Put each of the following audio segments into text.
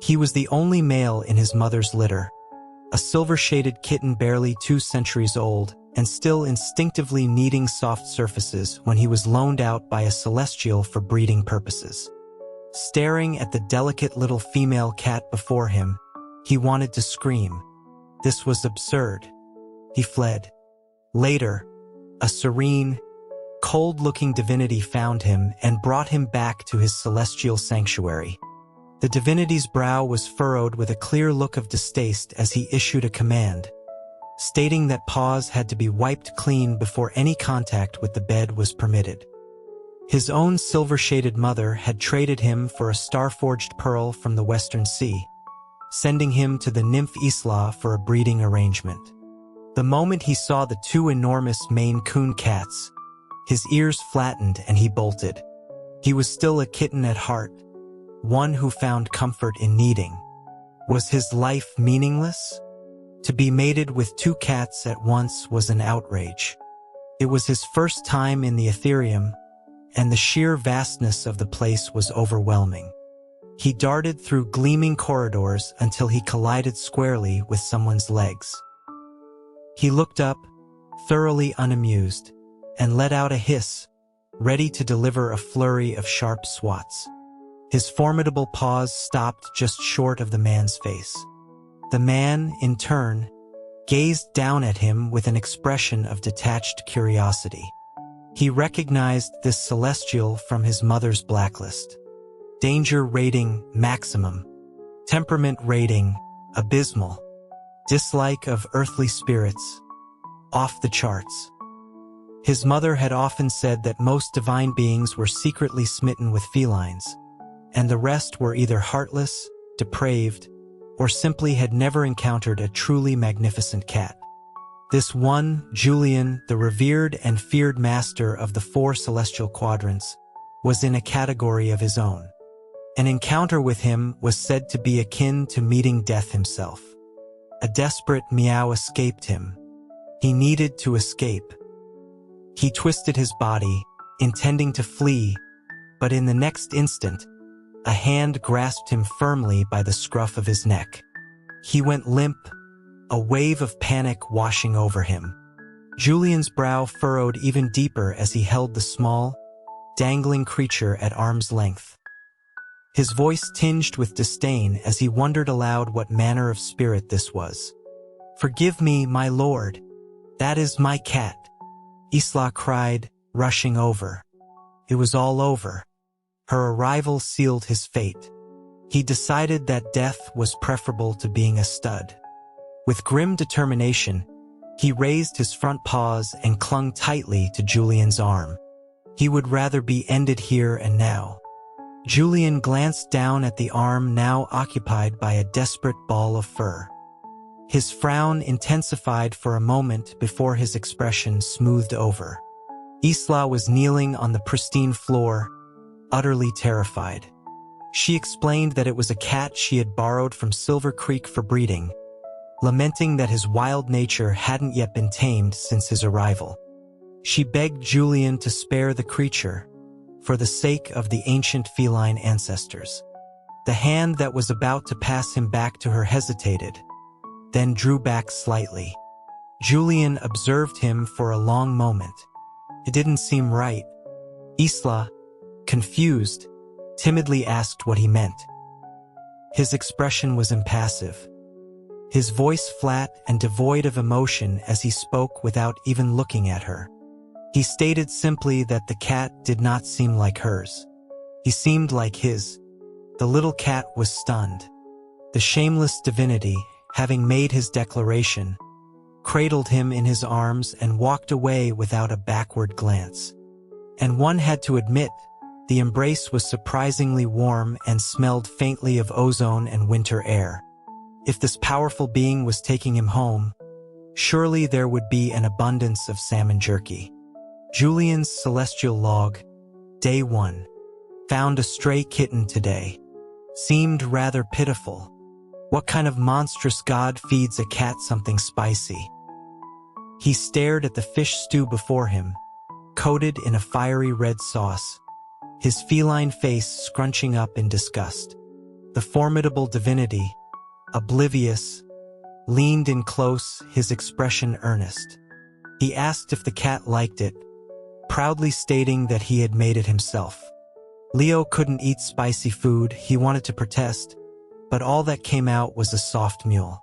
He was the only male in his mother's litter, a silver-shaded kitten barely 2 centuries old and still instinctively needing soft surfaces when he was loaned out by a celestial for breeding purposes. Staring at the delicate little female cat before him, he wanted to scream. This was absurd. He fled. Later, a serene, cold-looking divinity found him and brought him back to his celestial sanctuary. The divinity's brow was furrowed with a clear look of distaste as he issued a command, stating that paws had to be wiped clean before any contact with the bed was permitted. His own silver-shaded mother had traded him for a star-forged pearl from the Western Sea, sending him to the nymph Isla for a breeding arrangement. The moment he saw the 2 enormous Maine Coon cats, his ears flattened and he bolted. He was still a kitten at heart, one who found comfort in needing. Was his life meaningless? To be mated with 2 cats at once was an outrage. It was his first time in the Ethereum, and the sheer vastness of the place was overwhelming. He darted through gleaming corridors until he collided squarely with someone's legs. He looked up, thoroughly unamused, and let out a hiss, ready to deliver a flurry of sharp swats. His formidable paws stopped just short of the man's face. The man, in turn, gazed down at him with an expression of detached curiosity. He recognized this celestial from his mother's blacklist. Danger rating maximum. Temperament rating abysmal. Dislike of earthly spirits off the charts. His mother had often said that most divine beings were secretly smitten with felines, and the rest were either heartless, depraved, or simply had never encountered a truly magnificent cat. This one, Julian, the revered and feared master of the 4 celestial quadrants, was in a category of his own. An encounter with him was said to be akin to meeting death himself. A desperate meow escaped him. He needed to escape. He twisted his body, intending to flee, but in the next instant, a hand grasped him firmly by the scruff of his neck. He went limp, a wave of panic washing over him. Julian's brow furrowed even deeper as he held the small, dangling creature at arm's length. His voice tinged with disdain as he wondered aloud what manner of spirit this was. "Forgive me, my lord. That is my cat," Isla cried, rushing over. It was all over. Her arrival sealed his fate. He decided that death was preferable to being a stud. With grim determination, he raised his front paws and clung tightly to Julian's arm. He would rather be ended here and now. Julian glanced down at the arm now occupied by a desperate ball of fur. His frown intensified for a moment before his expression smoothed over. Isla was kneeling on the pristine floor, utterly terrified. She explained that it was a cat she had borrowed from Silver Creek for breeding, lamenting that his wild nature hadn't yet been tamed since his arrival. She begged Julian to spare the creature, for the sake of the ancient feline ancestors. The hand that was about to pass him back to her hesitated, then drew back slightly. Julian observed him for a long moment. It didn't seem right. Isla, confused, timidly asked what he meant. His expression was impassive, his voice flat and devoid of emotion as he spoke without even looking at her. He stated simply that the cat did not seem like hers. He seemed like his. The little cat was stunned. The shameless divinity, having made his declaration, cradled him in his arms and walked away without a backward glance. And one had to admit, the embrace was surprisingly warm and smelled faintly of ozone and winter air. If this powerful being was taking him home, surely there would be an abundance of salmon jerky. Julian's celestial log, Day 1. Found a stray kitten today. Seemed rather pitiful. What kind of monstrous god feeds a cat something spicy? He stared at the fish stew before him, coated in a fiery red sauce, his feline face scrunching up in disgust. The formidable divinity, oblivious, leaned in close, his expression earnest. He asked if the cat liked it, proudly stating that he had made it himself. Leo couldn't eat spicy food, he wanted to protest, but all that came out was a soft mule.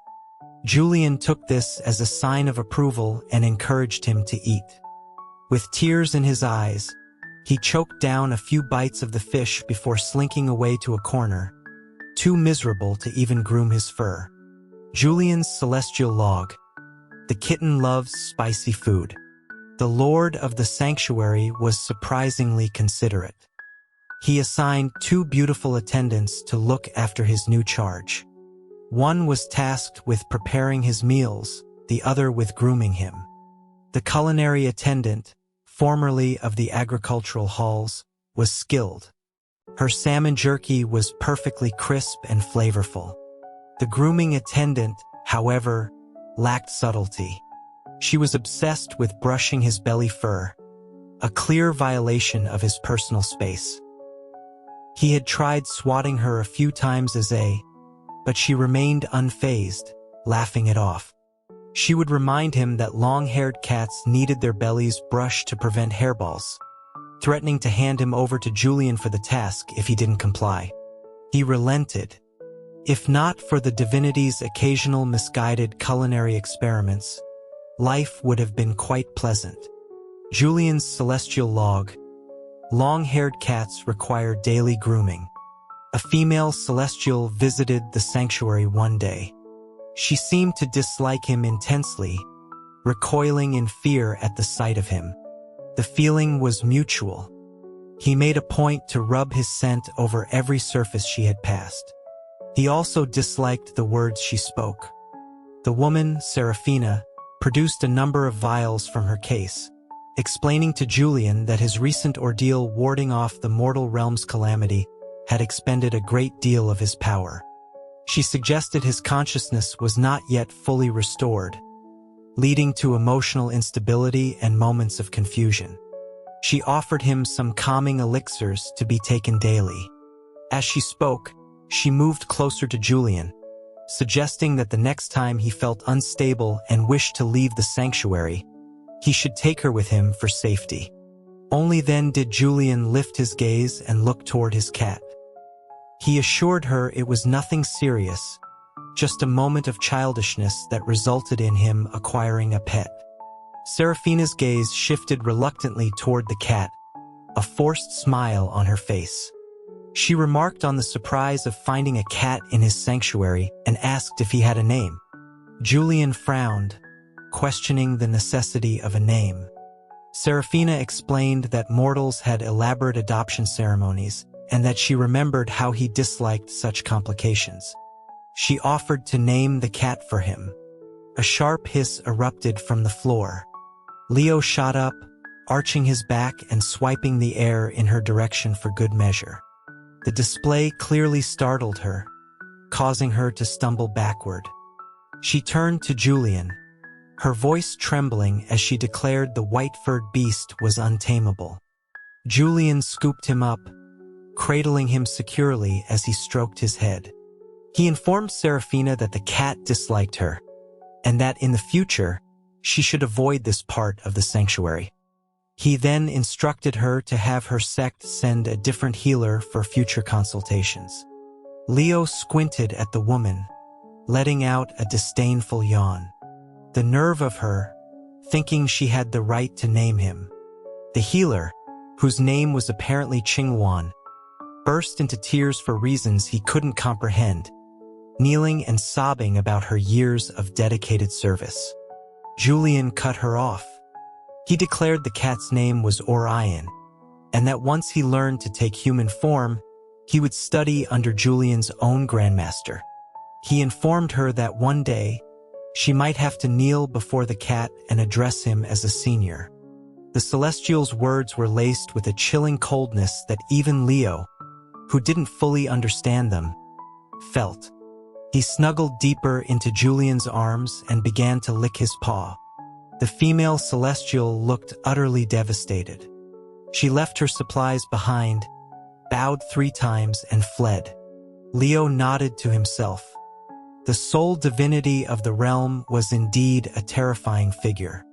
Julian took this as a sign of approval and encouraged him to eat. With tears in his eyes, he choked down a few bites of the fish before slinking away to a corner, too miserable to even groom his fur. Julian's celestial log. The kitten loves spicy food. The lord of the sanctuary was surprisingly considerate. He assigned 2 beautiful attendants to look after his new charge. One was tasked with preparing his meals, the other with grooming him. The culinary attendant, formerly of the agricultural halls, was skilled. Her salmon jerky was perfectly crisp and flavorful. The grooming attendant, however, lacked subtlety. She was obsessed with brushing his belly fur, a clear violation of his personal space. He had tried swatting her a few times but she remained unfazed, laughing it off. She would remind him that long-haired cats needed their bellies brushed to prevent hairballs, threatening to hand him over to Julian for the task if he didn't comply. He relented. If not for the divinity's occasional misguided culinary experiments, life would have been quite pleasant. Julian's celestial log. Long-haired cats require daily grooming. A female celestial visited the sanctuary one day. She seemed to dislike him intensely, recoiling in fear at the sight of him. The feeling was mutual. He made a point to rub his scent over every surface she had passed. He also disliked the words she spoke. The woman, Seraphina, produced a number of vials from her case, explaining to Julian that his recent ordeal warding off the mortal realm's calamity had expended a great deal of his power. She suggested his consciousness was not yet fully restored, leading to emotional instability and moments of confusion. She offered him some calming elixirs to be taken daily. As she spoke, she moved closer to Julian, suggesting that the next time he felt unstable and wished to leave the sanctuary, he should take her with him for safety. Only then did Julian lift his gaze and look toward his cat. He assured her it was nothing serious, just a moment of childishness that resulted in him acquiring a pet. Seraphina's gaze shifted reluctantly toward the cat, a forced smile on her face. She remarked on the surprise of finding a cat in his sanctuary and asked if he had a name. Julian frowned, questioning the necessity of a name. Seraphina explained that mortals had elaborate adoption ceremonies and that she remembered how he disliked such complications. She offered to name the cat for him. A sharp hiss erupted from the floor. Leo shot up, arching his back and swiping the air in her direction for good measure. The display clearly startled her, causing her to stumble backward. She turned to Julian, her voice trembling as she declared the white-furred beast was untamable. Julian scooped him up, cradling him securely as he stroked his head. He informed Seraphina that the cat disliked her, and that in the future, she should avoid this part of the sanctuary. He then instructed her to have her sect send a different healer for future consultations. Leo squinted at the woman, letting out a disdainful yawn. The nerve of her, thinking she had the right to name him. The healer, whose name was apparently Qingwan, burst into tears for reasons he couldn't comprehend, kneeling and sobbing about her years of dedicated service. Julian cut her off. He declared the cat's name was Orion, and that once he learned to take human form, he would study under Julian's own grandmaster. He informed her that one day, she might have to kneel before the cat and address him as a senior. The Celestial's words were laced with a chilling coldness that even Leo, who didn't fully understand them, felt. He snuggled deeper into Julian's arms and began to lick his paw. The female Celestial looked utterly devastated. She left her supplies behind, bowed 3 times, and fled. Leo nodded to himself. The sole divinity of the realm was indeed a terrifying figure.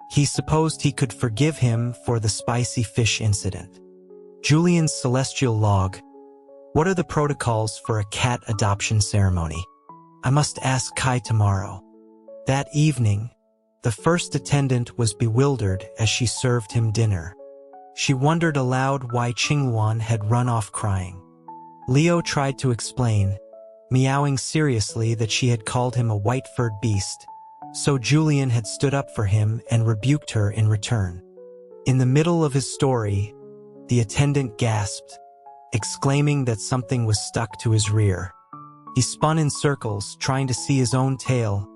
He supposed he could forgive him for the spicy fish incident. Julian's celestial log. What are the protocols for a cat adoption ceremony? I must ask Kai tomorrow. That evening, the first attendant was bewildered as she served him dinner. She wondered aloud why Qingwan had run off crying. Leo tried to explain, meowing seriously that she had called him a white-furred beast, so Julian had stood up for him and rebuked her in return. In the middle of his story, the attendant gasped, exclaiming that something was stuck to his rear. He spun in circles, trying to see his own tail,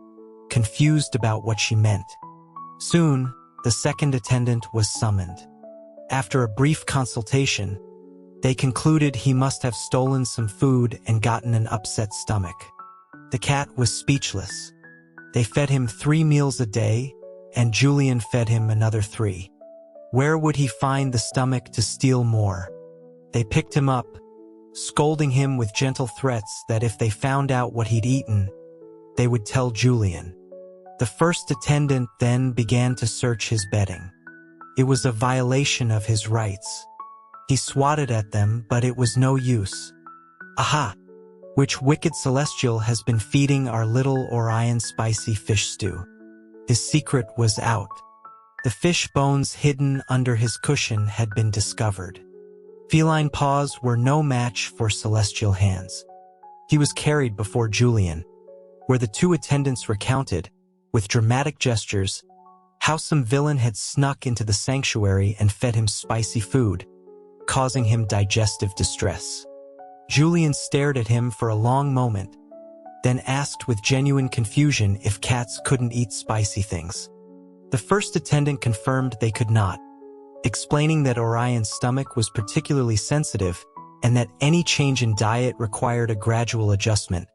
confused about what she meant. Soon, the second attendant was summoned. After a brief consultation, they concluded he must have stolen some food and gotten an upset stomach. The cat was speechless. They fed him 3 meals a day, and Julian fed him another 3. Where would he find the stomach to steal more? They picked him up, scolding him with gentle threats that if they found out what he'd eaten, they would tell Julian. The first attendant then began to search his bedding. It was a violation of his rights. He swatted at them, but it was no use. Aha! Which wicked celestial has been feeding our little Orion spicy fish stew? His secret was out. The fish bones hidden under his cushion had been discovered. Feline paws were no match for celestial hands. He was carried before Julian, where the 2 attendants recounted, with dramatic gestures, how some villain had snuck into the sanctuary and fed him spicy food, causing him digestive distress. Julian stared at him for a long moment, then asked with genuine confusion if cats couldn't eat spicy things. The first attendant confirmed they could not, explaining that Orion's stomach was particularly sensitive and that any change in diet required a gradual adjustment,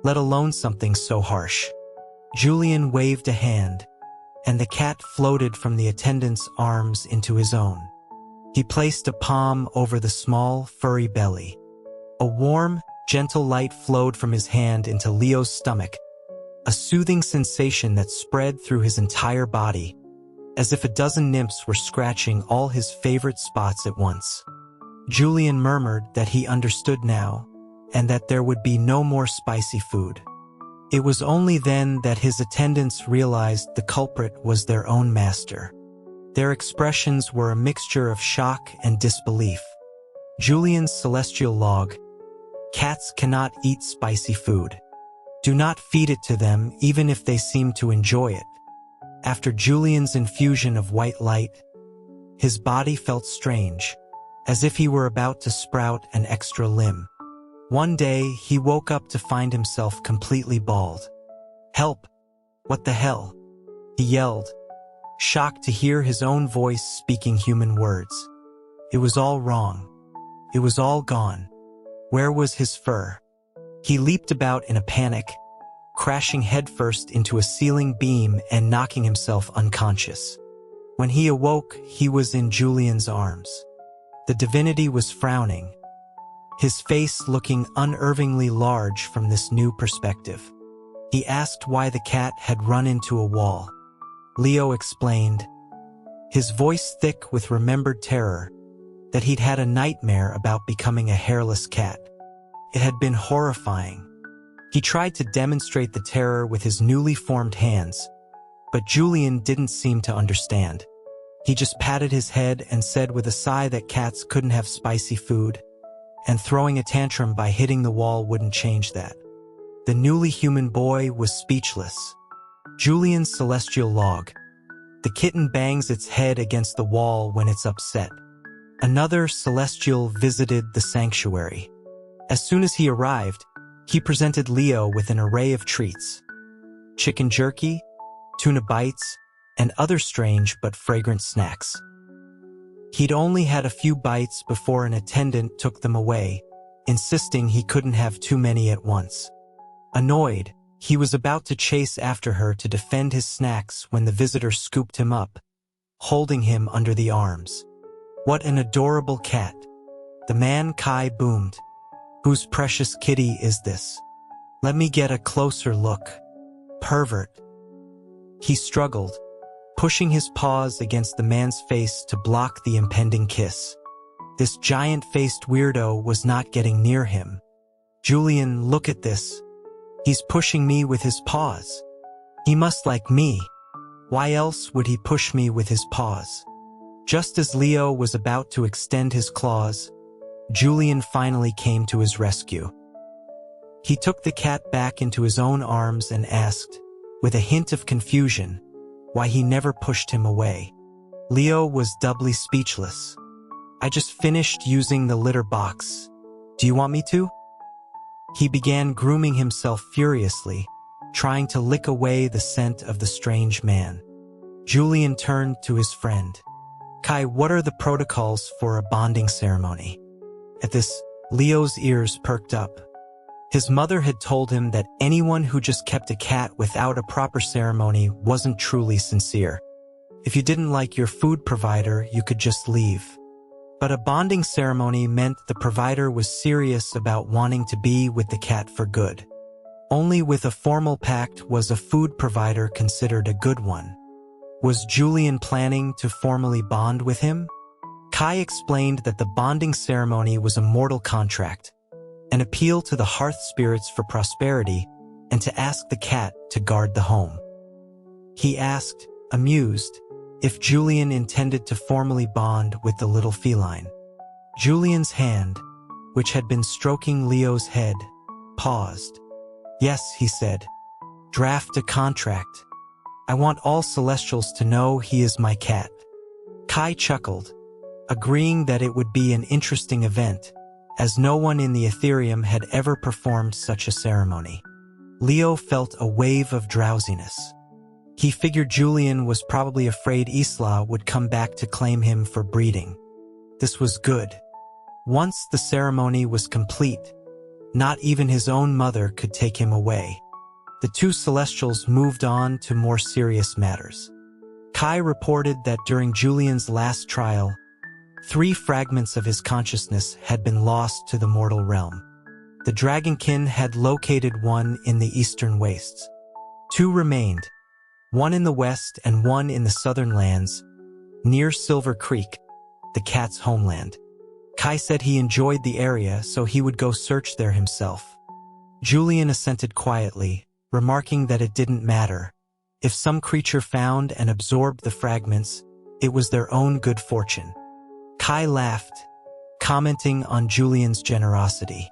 let alone something so harsh. Julian waved a hand, and the cat floated from the attendant's arms into his own. He placed a palm over the small, furry belly. A warm, gentle light flowed from his hand into Leo's stomach, a soothing sensation that spread through his entire body, as if a dozen nymphs were scratching all his favorite spots at once. Julian murmured that he understood now, and that there would be no more spicy food. It was only then that his attendants realized the culprit was their own master. Their expressions were a mixture of shock and disbelief. Julian's celestial log. Cats cannot eat spicy food. Do not feed it to them even if they seem to enjoy it. After Julian's infusion of white light, his body felt strange, as if he were about to sprout an extra limb. One day, he woke up to find himself completely bald. "Help! What the hell?" he yelled, shocked to hear his own voice speaking human words. It was all wrong. It was all gone. Where was his fur? He leaped about in a panic, crashing headfirst into a ceiling beam and knocking himself unconscious. When he awoke, he was in Julian's arms. The divinity was frowning, his face looking unervingly large from this new perspective. He asked why the cat had run into a wall. Leo explained, his voice thick with remembered terror, that he'd had a nightmare about becoming a hairless cat. It had been horrifying. He tried to demonstrate the terror with his newly formed hands, but Julian didn't seem to understand. He just patted his head and said with a sigh that cats couldn't have spicy food, and throwing a tantrum by hitting the wall wouldn't change that. The newly human boy was speechless. Julian's celestial log. The kitten bangs its head against the wall when it's upset. Another celestial visited the sanctuary. As soon as he arrived, he presented Leo with an array of treats. Chicken jerky, tuna bites, and other strange but fragrant snacks. He'd only had a few bites before an attendant took them away, insisting he couldn't have too many at once. Annoyed, he was about to chase after her to defend his snacks when the visitor scooped him up, holding him under the arms. "What an adorable cat!" the man Kai boomed. Whose precious kitty is this? Let me get a closer look. Pervert. He struggled, pushing his paws against the man's face to block the impending kiss. This giant-faced weirdo was not getting near him. Julian, look at this. He's pushing me with his paws. He must like me. Why else would he push me with his paws? Just as Leo was about to extend his claws, Julian finally came to his rescue. He took the cat back into his own arms and asked, with a hint of confusion, why he never pushed him away. Leo was doubly speechless. I just finished using the litter box. Do you want me to? He began grooming himself furiously, trying to lick away the scent of the strange man. Julian turned to his friend. Kai, what are the protocols for a bonding ceremony? At this, Leo's ears perked up. His mother had told him that anyone who just kept a cat without a proper ceremony wasn't truly sincere. If you didn't like your food provider, you could just leave. But a bonding ceremony meant the provider was serious about wanting to be with the cat for good. Only with a formal pact was a food provider considered a good one. Was Julian planning to formally bond with him? Kai explained that the bonding ceremony was a mortal contract, an appeal to the hearth spirits for prosperity, and to ask the cat to guard the home. He asked, amused, if Julian intended to formally bond with the little feline. Julian's hand, which had been stroking Leo's head, paused. Yes, he said. Draft a contract. I want all Celestials to know he is my cat. Kai chuckled, agreeing that it would be an interesting event, as no one in the Ethereum had ever performed such a ceremony. Leo felt a wave of drowsiness. He figured Julian was probably afraid Isla would come back to claim him for breeding. This was good. Once the ceremony was complete, not even his own mother could take him away. The two Celestials moved on to more serious matters. Kai reported that during Julian's last trial, 3 fragments of his consciousness had been lost to the mortal realm. The Dragonkin had located one in the eastern wastes. 2 remained, one in the west and one in the southern lands, near Silver Creek, the cat's homeland. Kai said he enjoyed the area, so he would go search there himself. Julian assented quietly, remarking that it didn't matter. If some creature found and absorbed the fragments, it was their own good fortune. Kai laughed, commenting on Julian's generosity.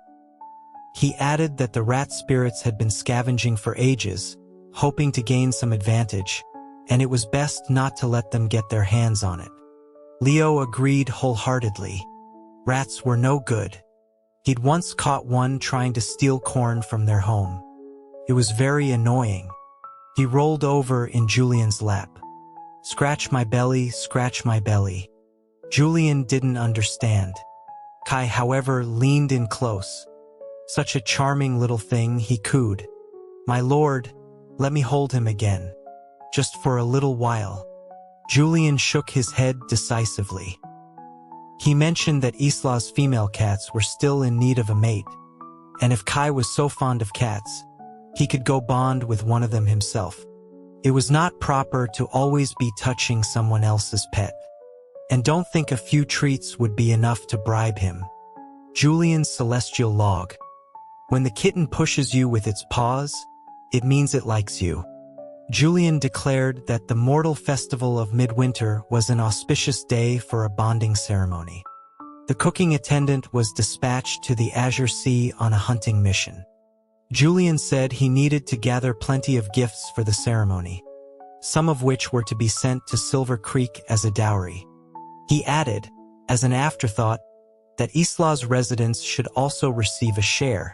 He added that the rat spirits had been scavenging for ages, hoping to gain some advantage, and it was best not to let them get their hands on it. Leo agreed wholeheartedly. Rats were no good. He'd once caught one trying to steal corn from their home. It was very annoying. He rolled over in Julian's lap. Scratch my belly, scratch my belly. Julian didn't understand. Kai, however, leaned in close. Such a charming little thing, he cooed. My lord, let me hold him again. Just for a little while. Julian shook his head decisively. He mentioned that Isla's female cats were still in need of a mate, and if Kai was so fond of cats, he could go bond with one of them himself. It was not proper to always be touching someone else's pet. And don't think a few treats would be enough to bribe him. Julian's celestial log. When the kitten pushes you with its paws, it means it likes you. Julian declared that the mortal festival of midwinter was an auspicious day for a bonding ceremony. The cooking attendant was dispatched to the Azure Sea on a hunting mission. Julian said he needed to gather plenty of gifts for the ceremony, some of which were to be sent to Silver Creek as a dowry. He added, as an afterthought, that Isla's residents should also receive a share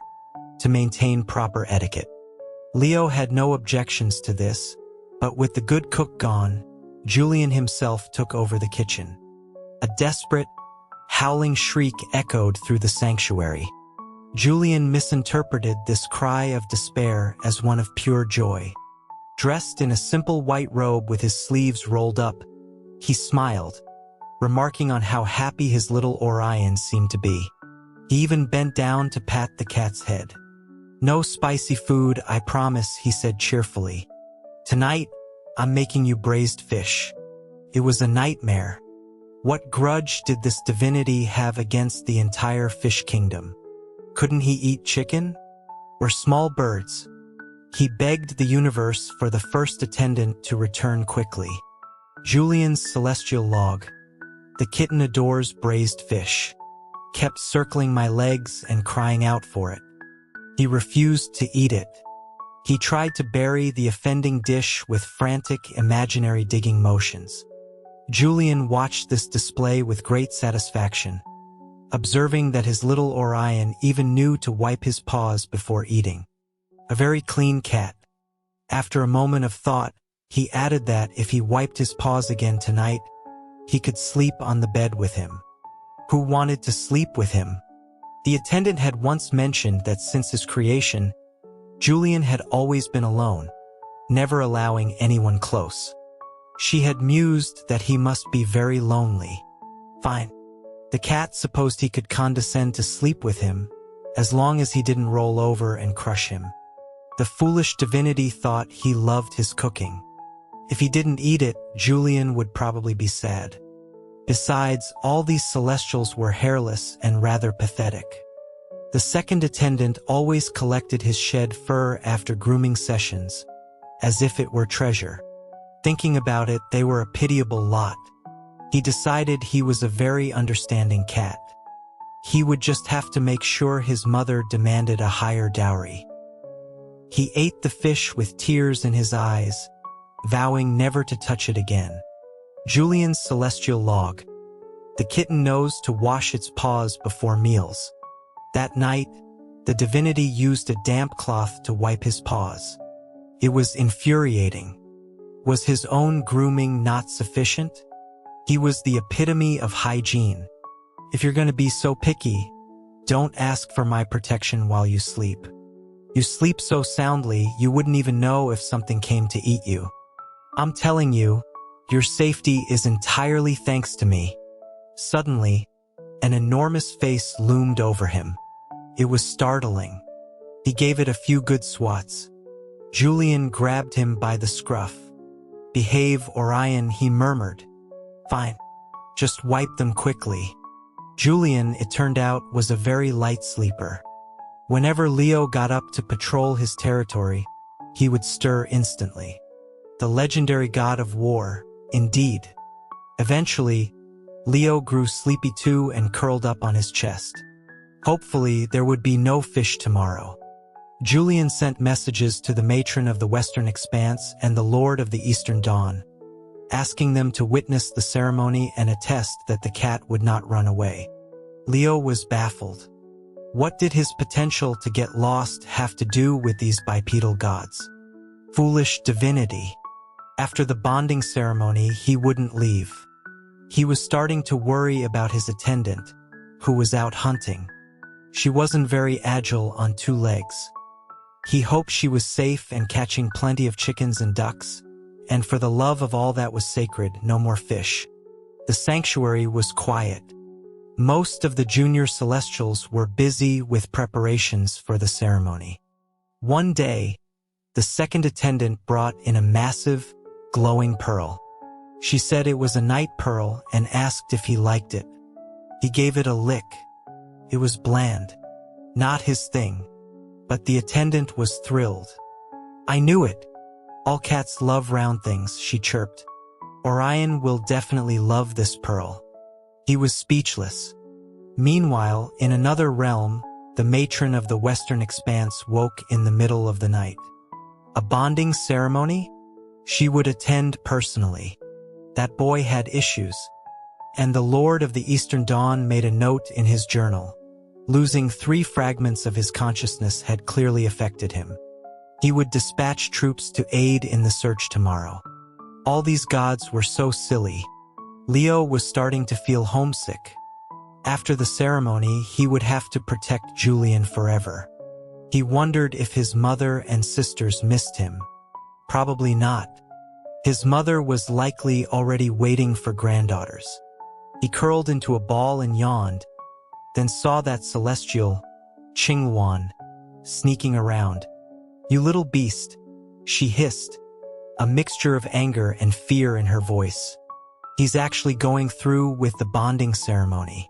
to maintain proper etiquette. Leo had no objections to this, but with the good cook gone, Julian himself took over the kitchen. A desperate, howling shriek echoed through the sanctuary. Julian misinterpreted this cry of despair as one of pure joy. Dressed in a simple white robe with his sleeves rolled up, he smiled, remarking on how happy his little Orion seemed to be. He even bent down to pat the cat's head. "No spicy food, I promise," he said cheerfully. "Tonight, I'm making you braised fish." It was a nightmare. What grudge did this divinity have against the entire fish kingdom? Couldn't he eat chicken? Or small birds? He begged the universe for the first attendant to return quickly. Julian's celestial log. "The kitten adores braised fish. Kept circling my legs and crying out for it. He refused to eat it. He tried to bury the offending dish with frantic, imaginary digging motions." Julian watched this display with great satisfaction, observing that his little Orion even knew to wipe his paws before eating. A very clean cat. After a moment of thought, he added that if he wiped his paws again tonight, he could sleep on the bed with him. Who wanted to sleep with him? The attendant had once mentioned that since his creation, Julian had always been alone, never allowing anyone close. She had mused that he must be very lonely. Fine. The cat supposed he could condescend to sleep with him, as long as he didn't roll over and crush him. The foolish divinity thought he loved his cooking. If he didn't eat it, Julian would probably be sad. Besides, all these celestials were hairless and rather pathetic. The second attendant always collected his shed fur after grooming sessions, as if it were treasure. Thinking about it, they were a pitiable lot. He decided he was a very understanding cat. He would just have to make sure his mother demanded a higher dowry. He ate the fish with tears in his eyes, vowing never to touch it again. Julian's celestial log. The kitten knows to wash its paws before meals. That night, the divinity used a damp cloth to wipe his paws. It was infuriating. Was his own grooming not sufficient? He was the epitome of hygiene. If you're going to be so picky, don't ask for my protection while you sleep. You sleep so soundly, you wouldn't even know if something came to eat you. I'm telling you, your safety is entirely thanks to me. Suddenly, an enormous face loomed over him. It was startling. He gave it a few good swats. Julian grabbed him by the scruff. "Behave, Orion," he murmured. "Fine. Just wipe them quickly." Julian, it turned out, was a very light sleeper. Whenever Leo got up to patrol his territory, he would stir instantly. The legendary god of war, indeed. Eventually, Leo grew sleepy too and curled up on his chest. Hopefully, there would be no fish tomorrow. Julian sent messages to the matron of the Western Expanse and the Lord of the Eastern Dawn, asking them to witness the ceremony and attest that the cat would not run away. Leo was baffled. What did his potential to get lost have to do with these bipedal gods? Foolish divinity. After the bonding ceremony, he wouldn't leave. He was starting to worry about his attendant, who was out hunting. She wasn't very agile on two legs. He hoped she was safe and catching plenty of chickens and ducks, and for the love of all that was sacred, no more fish. The sanctuary was quiet. Most of the junior celestials were busy with preparations for the ceremony. One day, the second attendant brought in a massive, glowing pearl. She said it was a night pearl and asked if he liked it. He gave it a lick. It was bland. Not his thing. But the attendant was thrilled. "I knew it. All cats love round things," she chirped. "Orion will definitely love this pearl." He was speechless. Meanwhile, in another realm, the matron of the Western Expanse woke in the middle of the night. A bonding ceremony? She would attend personally. That boy had issues. And the Lord of the Eastern Dawn made a note in his journal. Losing 3 fragments of his consciousness had clearly affected him. He would dispatch troops to aid in the search tomorrow. All these gods were so silly. Leo was starting to feel homesick. After the ceremony, he would have to protect Julian forever. He wondered if his mother and sisters missed him. Probably not. His mother was likely already waiting for granddaughters. He curled into a ball and yawned. then saw that celestial, Qingwan, sneaking around. "You little beast," she hissed, a mixture of anger and fear in her voice. "He's actually going through with the bonding ceremony.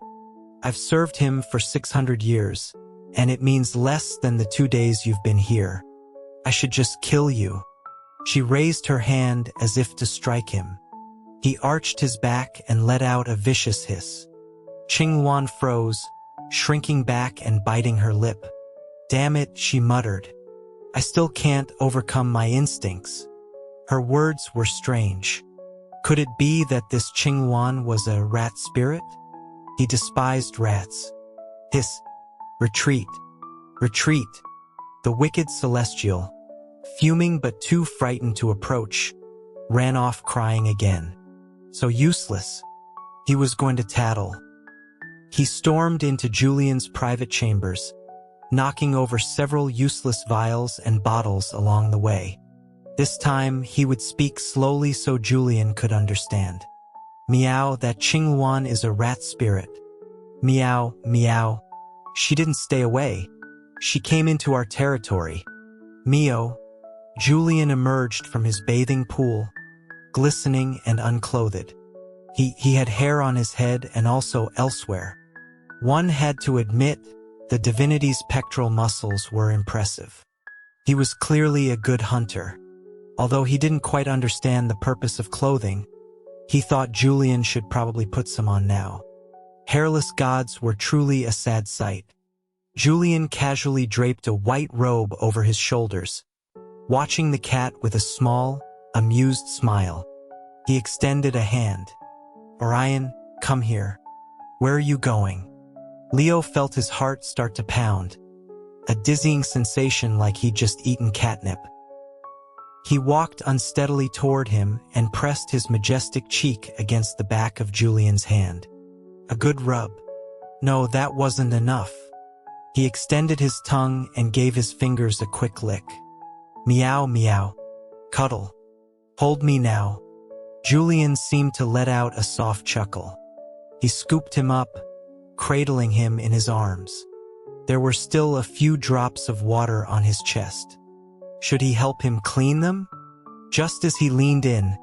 I've served him for 600 years, and it means less than the 2 days you've been here. I should just kill you." She raised her hand as if to strike him. He arched his back and let out a vicious hiss. Qingwan froze, shrinking back and biting her lip. "Damn it," she muttered. "I still can't overcome my instincts." Her words were strange. Could it be that this Qingwan was a rat spirit? He despised rats. Hiss. "Retreat. Retreat." The wicked celestial, fuming but too frightened to approach, ran off crying again. So useless. He was going to tattle. He stormed into Julian's private chambers, knocking over several useless vials and bottles along the way. This time, he would speak slowly so Julian could understand. "Meow, that Qingwan is a rat spirit. Meow, meow." She didn't stay away. She came into our territory. "Mio." Julian emerged from his bathing pool, glistening and unclothed. He had hair on his head and also elsewhere. One had to admit the divinity's pectoral muscles were impressive. He was clearly a good hunter. Although he didn't quite understand the purpose of clothing, he thought Julian should probably put some on now. Hairless gods were truly a sad sight. Julian casually draped a white robe over his shoulders, watching the cat with a small, amused smile. He extended a hand. "Orion, come here." "Where are you going?" Leo felt his heart start to pound, a dizzying sensation like he'd just eaten catnip. He walked unsteadily toward him and pressed his majestic cheek against the back of Julian's hand. A good rub. No, that wasn't enough. He extended his tongue and gave his fingers a quick lick. "Meow, meow. Cuddle. Hold me now." Julian seemed to let out a soft chuckle. He scooped him up, cradling him in his arms. There were still a few drops of water on his chest. Should he help him clean them? Just as he leaned in,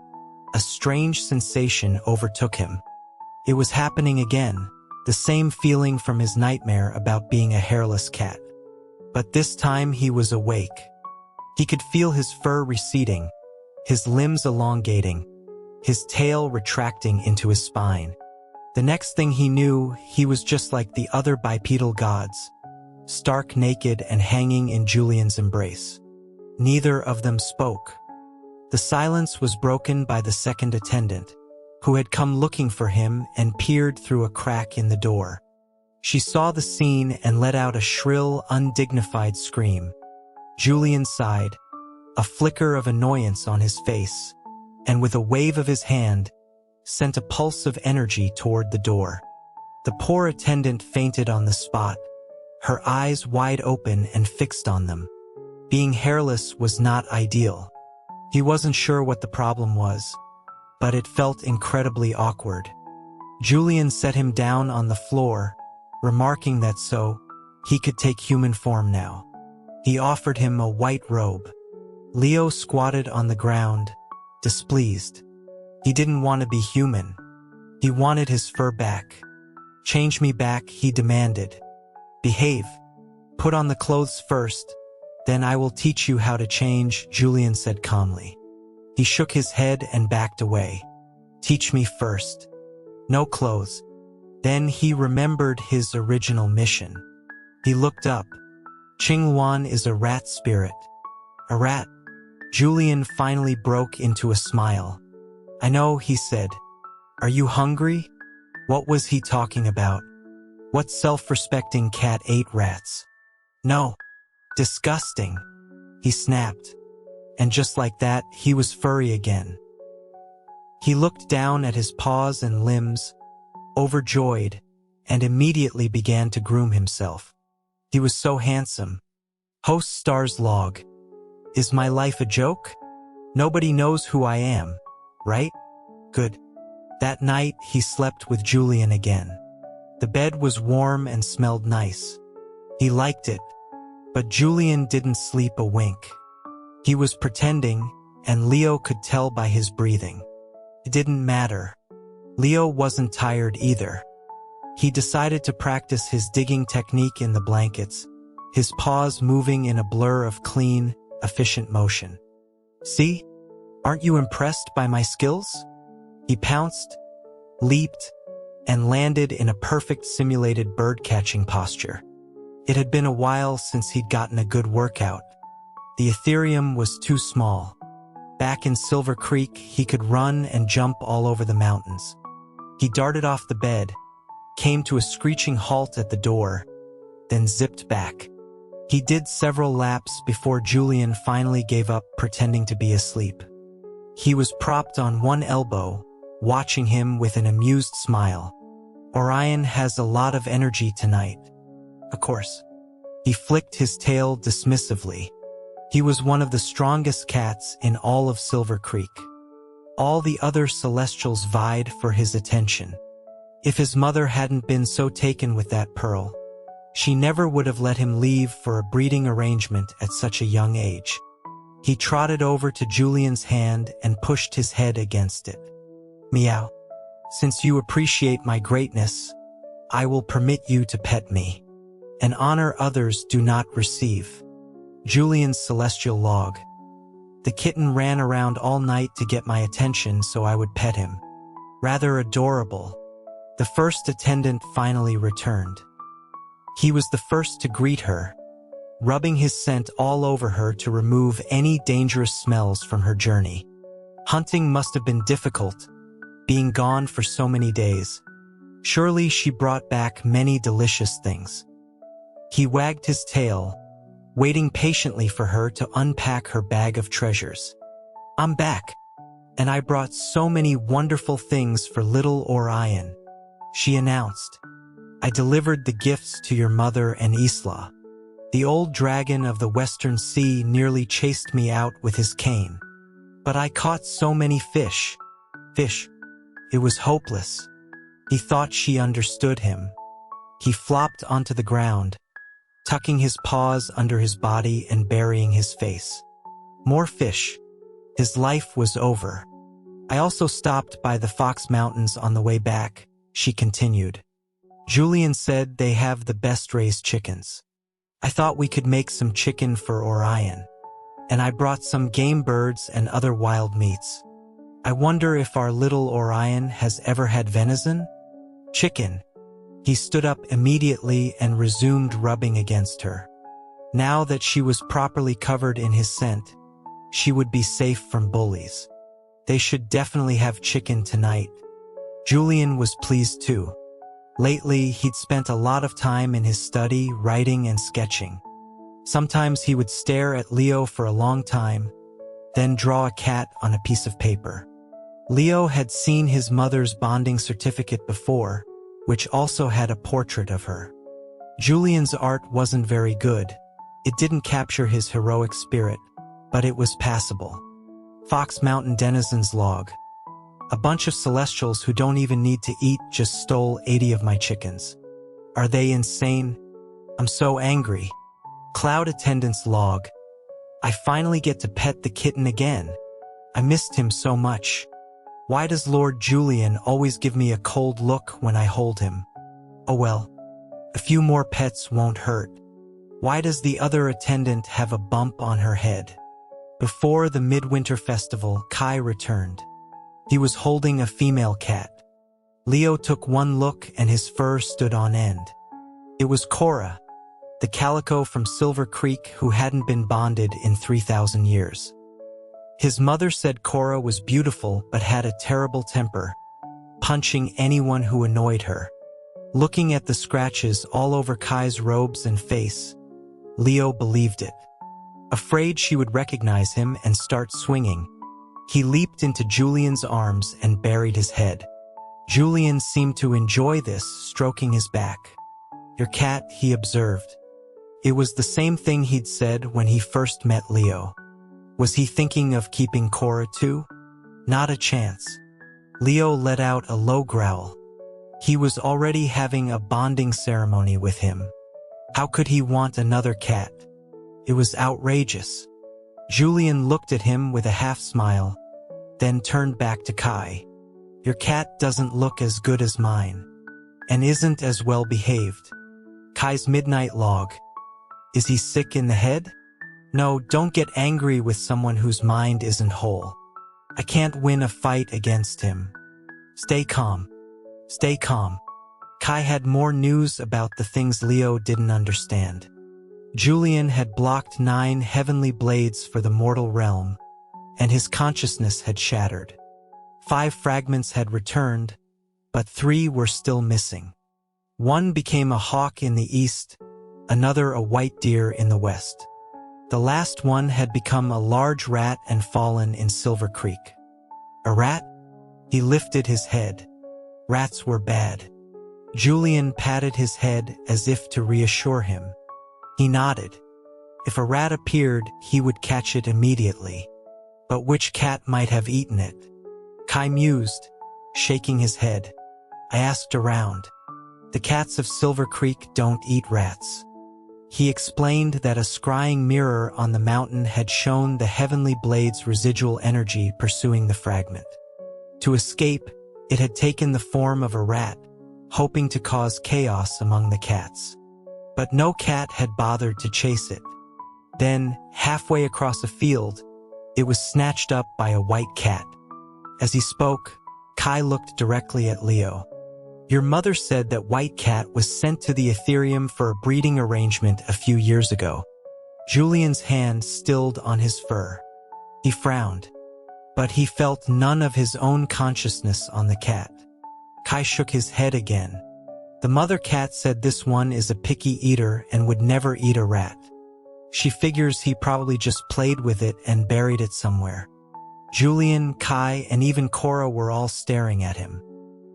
a strange sensation overtook him. It was happening again, the same feeling from his nightmare about being a hairless cat. But this time he was awake. He could feel his fur receding, his limbs elongating, his tail retracting into his spine. The next thing he knew, he was just like the other bipedal gods, stark naked and hanging in Julian's embrace. Neither of them spoke. The silence was broken by the second attendant, who had come looking for him and peered through a crack in the door. She saw the scene and let out a shrill, undignified scream. Julian sighed, a flicker of annoyance on his face, and with a wave of his hand, sent a pulse of energy toward the door. The poor attendant fainted on the spot, her eyes wide open and fixed on them. Being hairless was not ideal. He wasn't sure what the problem was, but it felt incredibly awkward. Julian set him down on the floor, remarking that so he could take human form now. He offered him a white robe. Leo squatted on the ground, displeased. He didn't want to be human. He wanted his fur back. "Change me back," he demanded. "Behave. Put on the clothes first, then I will teach you how to change," Julian said calmly. He shook his head and backed away. "Teach me first. No clothes." Then he remembered his original mission. He looked up. Qingwan is a rat spirit. A rat. Julian finally broke into a smile. "I know," he said. "Are you hungry?" What was he talking about? What self-respecting cat ate rats? "No. Disgusting," he snapped. And just like that, he was furry again. He looked down at his paws and limbs, overjoyed, and immediately began to groom himself. He was so handsome. Host stars log. Is my life a joke? Nobody knows who I am, right? Good. That night, he slept with Julian again. The bed was warm and smelled nice. He liked it, but Julian didn't sleep a wink. He was pretending, and Leo could tell by his breathing. It didn't matter. Leo wasn't tired either. He decided to practice his digging technique in the blankets, his paws moving in a blur of clean, efficient motion. "See? Aren't you impressed by my skills?" He pounced, leaped, and landed in a perfect simulated bird-catching posture. It had been a while since he'd gotten a good workout. The Ethereum was too small. Back in Silver Creek, he could run and jump all over the mountains. He darted off the bed, came to a screeching halt at the door, then zipped back. He did several laps before Julian finally gave up pretending to be asleep. He was propped on one elbow, watching him with an amused smile. "Orion has a lot of energy tonight." "Of course." He flicked his tail dismissively. He was one of the strongest cats in all of Silver Creek. All the other Celestials vied for his attention. If his mother hadn't been so taken with that pearl, she never would have let him leave for a breeding arrangement at such a young age. He trotted over to Julian's hand and pushed his head against it. "Meow. Since you appreciate my greatness, I will permit you to pet me. An honor others do not receive." Julian's celestial log. "The kitten ran around all night to get my attention so I would pet him. Rather adorable." The first attendant finally returned. He was the first to greet her, rubbing his scent all over her to remove any dangerous smells from her journey. Hunting must have been difficult, being gone for so many days. Surely she brought back many delicious things. He wagged his tail, waiting patiently for her to unpack her bag of treasures. "I'm back, and I brought so many wonderful things for little Orion," she announced. "I delivered the gifts to your mother and Isla. The old dragon of the Western Sea nearly chased me out with his cane. But I caught so many fish. It was hopeless." He thought she understood him. He flopped onto the ground, tucking his paws under his body and burying his face. More fish. His life was over. "I also stopped by the Fox Mountains on the way back," she continued. "Julian said they have the best raised chickens. I thought we could make some chicken for Orion. And I brought some game birds and other wild meats. I wonder if our little Orion has ever had venison?" "Chicken." He stood up immediately and resumed rubbing against her. Now that she was properly covered in his scent, she would be safe from bullies. They should definitely have chicken tonight. Julian was pleased too. Lately, he'd spent a lot of time in his study, writing and sketching. Sometimes he would stare at Leo for a long time, then draw a cat on a piece of paper. Leo had seen his mother's bonding certificate before, which also had a portrait of her. Julian's art wasn't very good. It didn't capture his heroic spirit, but it was passable. Fox Mountain Denizen's log. "A bunch of Celestials who don't even need to eat just stole 80 of my chickens. Are they insane? I'm so angry." Cloud Attendant's log. "I finally get to pet the kitten again. I missed him so much. Why does Lord Julian always give me a cold look when I hold him? Oh well, a few more pets won't hurt. Why does the other attendant have a bump on her head?" Before the Midwinter Festival, Kai returned. He was holding a female cat. Leo took one look and his fur stood on end. It was Cora, the calico from Silver Creek who hadn't been bonded in 3,000 years. His mother said Cora was beautiful but had a terrible temper, punching anyone who annoyed her. Looking at the scratches all over Kai's robes and face, Leo believed it. Afraid she would recognize him and start swinging, he leaped into Julian's arms and buried his head. Julian seemed to enjoy this, stroking his back. "Your cat," he observed. It was the same thing he'd said when he first met Leo. Was he thinking of keeping Cora too? Not a chance. Leo let out a low growl. He was already having a bonding ceremony with him. How could he want another cat? It was outrageous. Julian looked at him with a half-smile, then turned back to Kai. Your cat doesn't look as good as mine, and isn't as well behaved. Kai's midnight log. Is he sick in the head? No, don't get angry with someone whose mind isn't whole. I can't win a fight against him. Stay calm. Stay calm. Kai had more news about the things Leo didn't understand. Julian had blocked 9 heavenly blades for the mortal realm, and his consciousness had shattered. 5 fragments had returned, but 3 were still missing. One became a hawk in the east, another a white deer in the west. The last one had become a large rat and fallen in Silver Creek. A rat? He lifted his head. Rats were bad. Julian patted his head as if to reassure him. He nodded. If a rat appeared, he would catch it immediately. But which cat might have eaten it? Kai mused, shaking his head. I asked around. The cats of Silver Creek don't eat rats. He explained that a scrying mirror on the mountain had shown the heavenly blade's residual energy pursuing the fragment. To escape, it had taken the form of a rat, hoping to cause chaos among the cats. But no cat had bothered to chase it. Then, halfway across a field, it was snatched up by a white cat. As he spoke, Kai looked directly at Leo. Your mother said that White Cat was sent to the Ethereum for a breeding arrangement a few years ago. Julian's hand stilled on his fur. He frowned, but he felt none of his own consciousness on the cat. Kai shook his head again. The mother cat said this one is a picky eater and would never eat a rat. She figures he probably just played with it and buried it somewhere. Julian, Kai, and even Cora were all staring at him.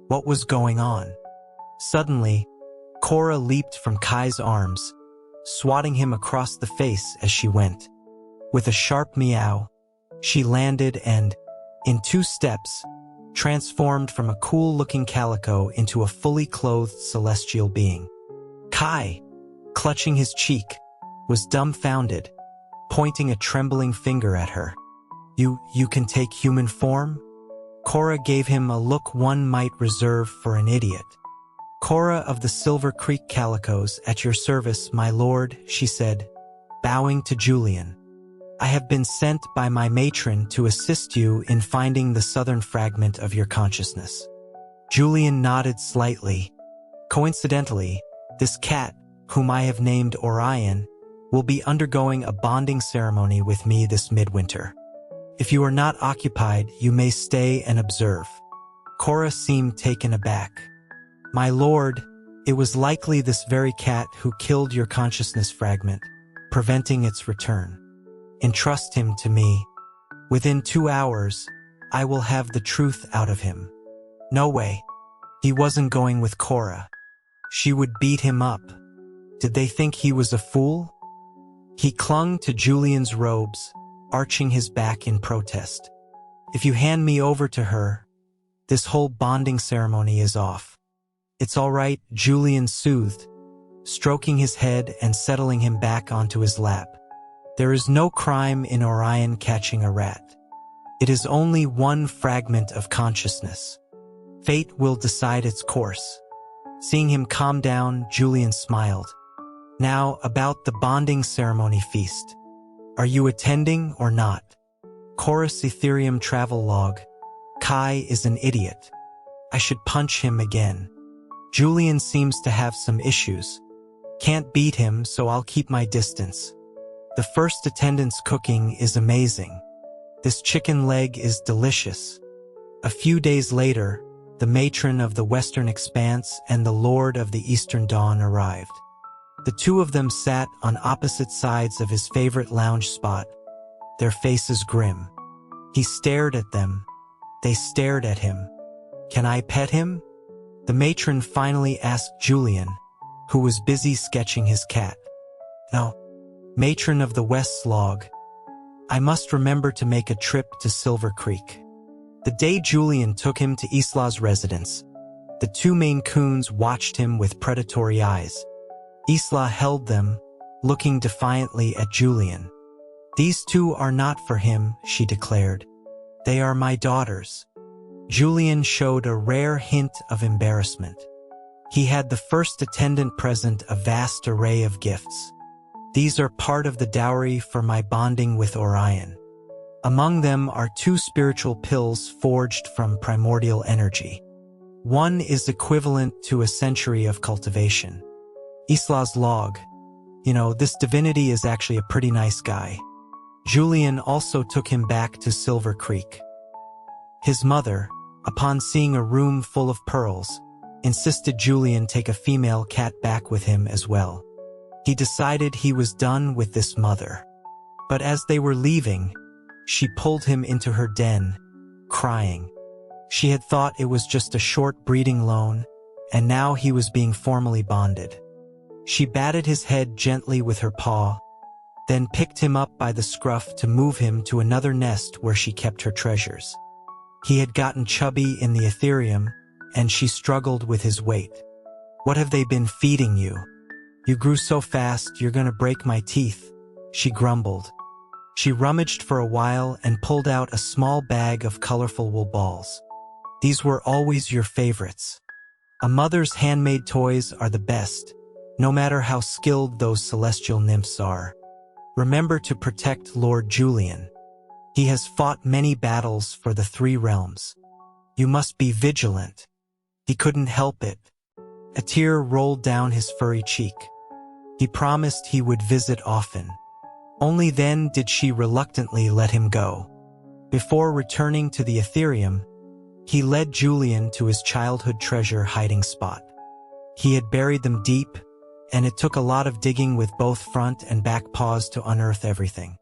What was going on? Suddenly, Cora leaped from Kai's arms, swatting him across the face as she went. With a sharp meow, she landed and, in 2 steps, transformed from a cool-looking calico into a fully clothed celestial being. Kai, clutching his cheek, was dumbfounded, pointing a trembling finger at her. You can take human form? Cora gave him a look one might reserve for an idiot. Cora of the Silver Creek Calicos, at your service, my lord, she said, bowing to Julian. I have been sent by my matron to assist you in finding the southern fragment of your consciousness. Julian nodded slightly. Coincidentally, this cat, whom I have named Orion, will be undergoing a bonding ceremony with me this midwinter. If you are not occupied, you may stay and observe. Cora seemed taken aback. My lord, it was likely this very cat who killed your consciousness fragment, preventing its return. Entrust him to me. Within 2 hours, I will have the truth out of him. No way. He wasn't going with Cora. She would beat him up. Did they think he was a fool? He clung to Julian's robes, arching his back in protest. If you hand me over to her, this whole bonding ceremony is off. It's all right, Julian soothed, stroking his head and settling him back onto his lap. There is no crime in Orion catching a rat. It is only one fragment of consciousness. Fate will decide its course. Seeing him calm down, Julian smiled. Now, about the bonding ceremony feast. Are you attending or not? Chorus Ethereum travel log. Kai is an idiot. I should punch him again. Julian seems to have some issues. Can't beat him, so I'll keep my distance. The first attendant's cooking is amazing. This chicken leg is delicious. A few days later, the matron of the Western Expanse and the Lord of the Eastern Dawn arrived. The 2 of them sat on opposite sides of his favorite lounge spot, their faces grim. He stared at them. They stared at him. Can I pet him? The matron finally asked Julian, who was busy sketching his cat. No. Matron of the West's log. I must remember to make a trip to Silver Creek. The day Julian took him to Isla's residence, The two Maine Coons watched him with predatory eyes. Isla held them, looking defiantly at Julian. "These two are not for him," she declared. "They are my daughters." Julian showed a rare hint of embarrassment. He had the first attendant present a vast array of gifts. "These are part of the dowry for my bonding with Orion. Among them are 2 spiritual pills forged from primordial energy. One is equivalent to a century of cultivation." Isla's log. This divinity is actually a pretty nice guy. Julian also took him back to Silver Creek. His mother, upon seeing a room full of pearls, insisted Julian take a female cat back with him as well. He decided he was done with this mother. But as they were leaving, she pulled him into her den, crying. She had thought it was just a short breeding loan, and now he was being formally bonded. She batted his head gently with her paw, then picked him up by the scruff to move him to another nest where she kept her treasures. He had gotten chubby in the Ethereum, and she struggled with his weight. "What have they been feeding you? You grew so fast, you're gonna break my teeth," she grumbled. She rummaged for a while and pulled out a small bag of colorful wool balls. "These were always your favorites. A mother's handmade toys are the best, no matter how skilled those celestial nymphs are. Remember to protect Lord Julian. He has fought many battles for the 3 realms. You must be vigilant." He couldn't help it. A tear rolled down his furry cheek. He promised he would visit often. Only then did she reluctantly let him go. Before returning to the Ethereum, he led Julian to his childhood treasure hiding spot. He had buried them deep, and it took a lot of digging with both front and back paws to unearth everything.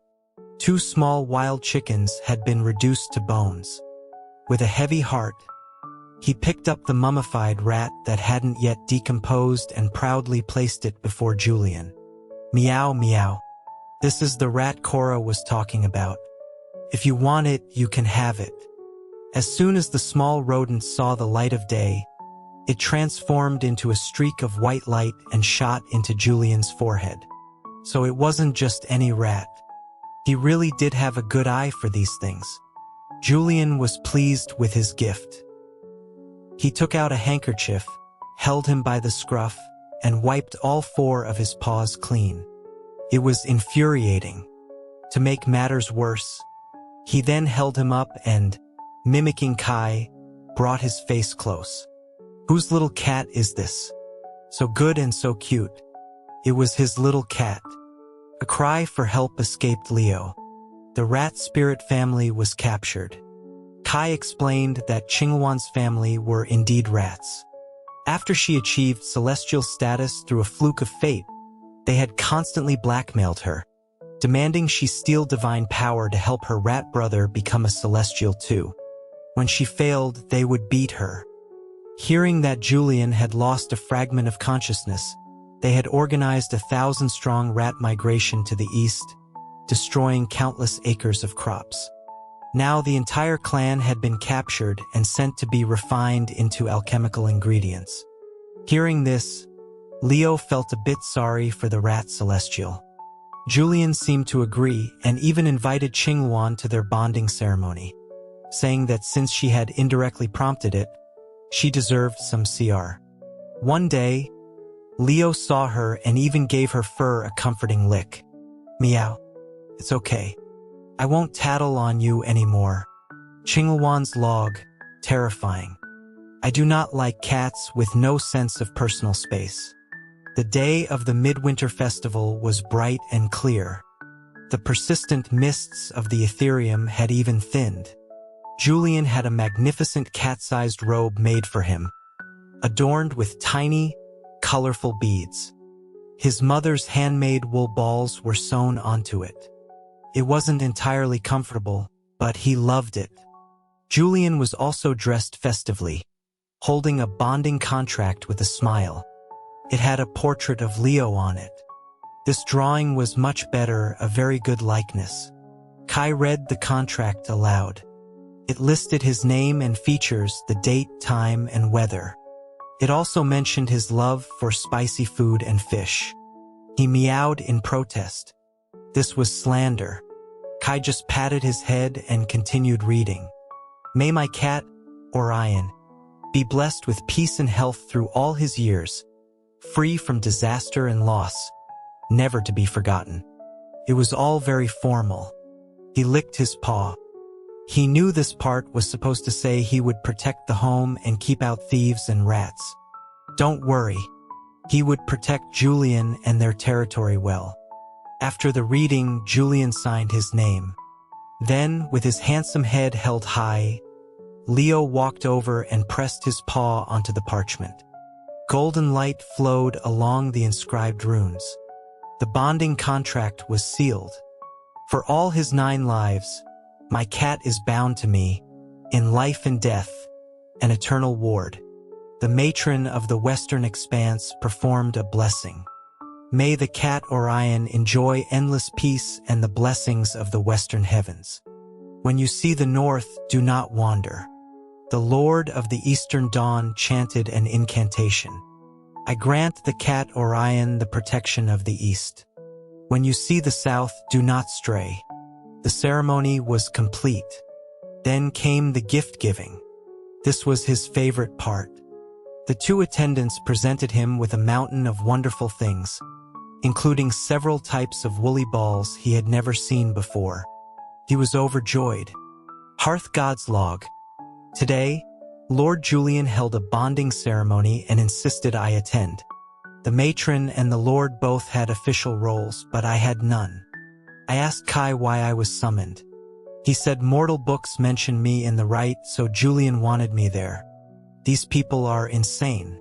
2 small wild chickens had been reduced to bones. With a heavy heart, he picked up the mummified rat that hadn't yet decomposed and proudly placed it before Julian. "Meow, meow. This is the rat Cora was talking about. If you want it, you can have it." As soon as the small rodent saw the light of day, it transformed into a streak of white light and shot into Julian's forehead. So it wasn't just any rat. He really did have a good eye for these things. Julian was pleased with his gift. He took out a handkerchief, held him by the scruff, and wiped all 4 of his paws clean. It was infuriating. To make matters worse, he then held him up and, mimicking Kai, brought his face close. "Whose little cat is this? So good and so cute." It was his little cat. A cry for help escaped Leo. The rat spirit family was captured. Kai explained that Qinghuan's family were indeed rats. After she achieved celestial status through a fluke of fate, they had constantly blackmailed her, demanding she steal divine power to help her rat brother become a celestial too. When she failed, they would beat her. Hearing that Julian had lost a fragment of consciousness, they had organized a 1,000-strong rat migration to the east, destroying countless acres of crops. Now the entire clan had been captured and sent to be refined into alchemical ingredients. Hearing this, Leo felt a bit sorry for the rat celestial. Julian seemed to agree and even invited Qinghuan to their bonding ceremony, saying that since she had indirectly prompted it, she deserved some CR. One day, Leo saw her and even gave her fur a comforting lick. "Meow. It's okay. I won't tattle on you anymore." Qinghuan's log, terrifying. "I do not like cats with no sense of personal space." The day of the Midwinter Festival was bright and clear. The persistent mists of the Ethereum had even thinned. Julian had a magnificent cat-sized robe made for him, adorned with tiny, colorful beads. His mother's handmade wool balls were sewn onto it. It wasn't entirely comfortable, but he loved it. Julian was also dressed festively, holding a bonding contract with a smile. It had a portrait of Leo on it. This drawing was much better, a very good likeness. Kai read the contract aloud. It listed his name and features, the date, time, and weather. It also mentioned his love for spicy food and fish. He meowed in protest. This was slander. Kai just patted his head and continued reading. May my cat, Orion, be blessed with peace and health through all his years, free from disaster and loss, never to be forgotten. It was all very formal. He licked his paw. He knew this part was supposed to say he would protect the home and keep out thieves and rats. Don't worry. He would protect Julian and their territory well. After the reading, Julian signed his name. Then, with his handsome head held high, Leo walked over and pressed his paw onto the parchment. Golden light flowed along the inscribed runes. The bonding contract was sealed. For all his 9 lives, my cat is bound to me, in life and death, an eternal ward. The matron of the Western Expanse performed a blessing. May the cat Orion enjoy endless peace and the blessings of the Western heavens. When you see the north, do not wander. The Lord of the Eastern Dawn chanted an incantation. I grant the cat Orion the protection of the East. When you see the south, do not stray. The ceremony was complete. Then came the gift-giving. This was his favorite part. The 2 attendants presented him with a mountain of wonderful things, including several types of woolly balls he had never seen before. He was overjoyed. Hearth God's log. Today, Lord Julian held a bonding ceremony and insisted I attend. The matron and the Lord both had official roles, but I had none. I asked Kai why I was summoned. He said mortal books mention me in the rite, so Julian wanted me there. These people are insane.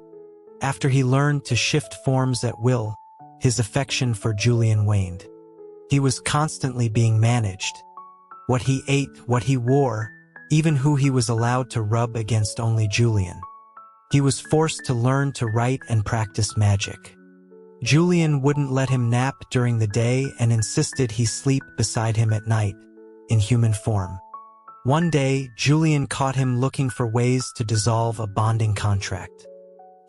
After he learned to shift forms at will, his affection for Julian waned. He was constantly being managed. What he ate, what he wore, even who he was allowed to rub against only Julian. He was forced to learn to write and practice magic. Julian wouldn't let him nap during the day and insisted he sleep beside him at night, in human form. One day, Julian caught him looking for ways to dissolve a bonding contract.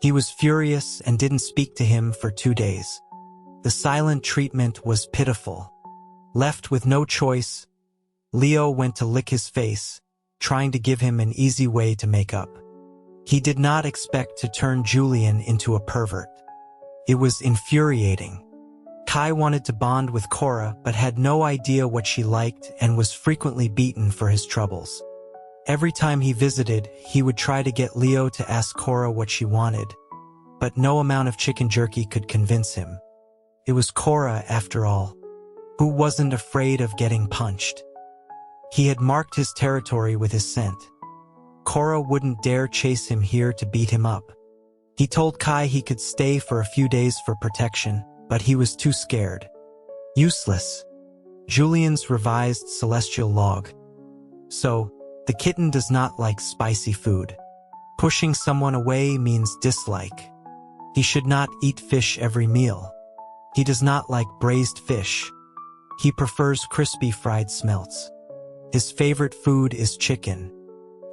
He was furious and didn't speak to him for 2 days. The silent treatment was pitiful. Left with no choice, Leo went to lick his face, trying to give him an easy way to make up. He did not expect to turn Julian into a pervert. It was infuriating. Kai wanted to bond with Cora but had no idea what she liked and was frequently beaten for his troubles. Every time he visited, he would try to get Leo to ask Cora what she wanted, but no amount of chicken jerky could convince him. It was Cora, after all, who wasn't afraid of getting punched. He had marked his territory with his scent. Cora wouldn't dare chase him here to beat him up. He told Kai he could stay for a few days for protection, but he was too scared. Useless. Julian's revised celestial log. So, the kitten does not like spicy food. Pushing someone away means dislike. He should not eat fish every meal. He does not like braised fish. He prefers crispy fried smelts. His favorite food is chicken.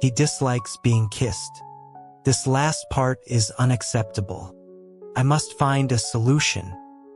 He dislikes being kissed. This last part is unacceptable. I must find a solution.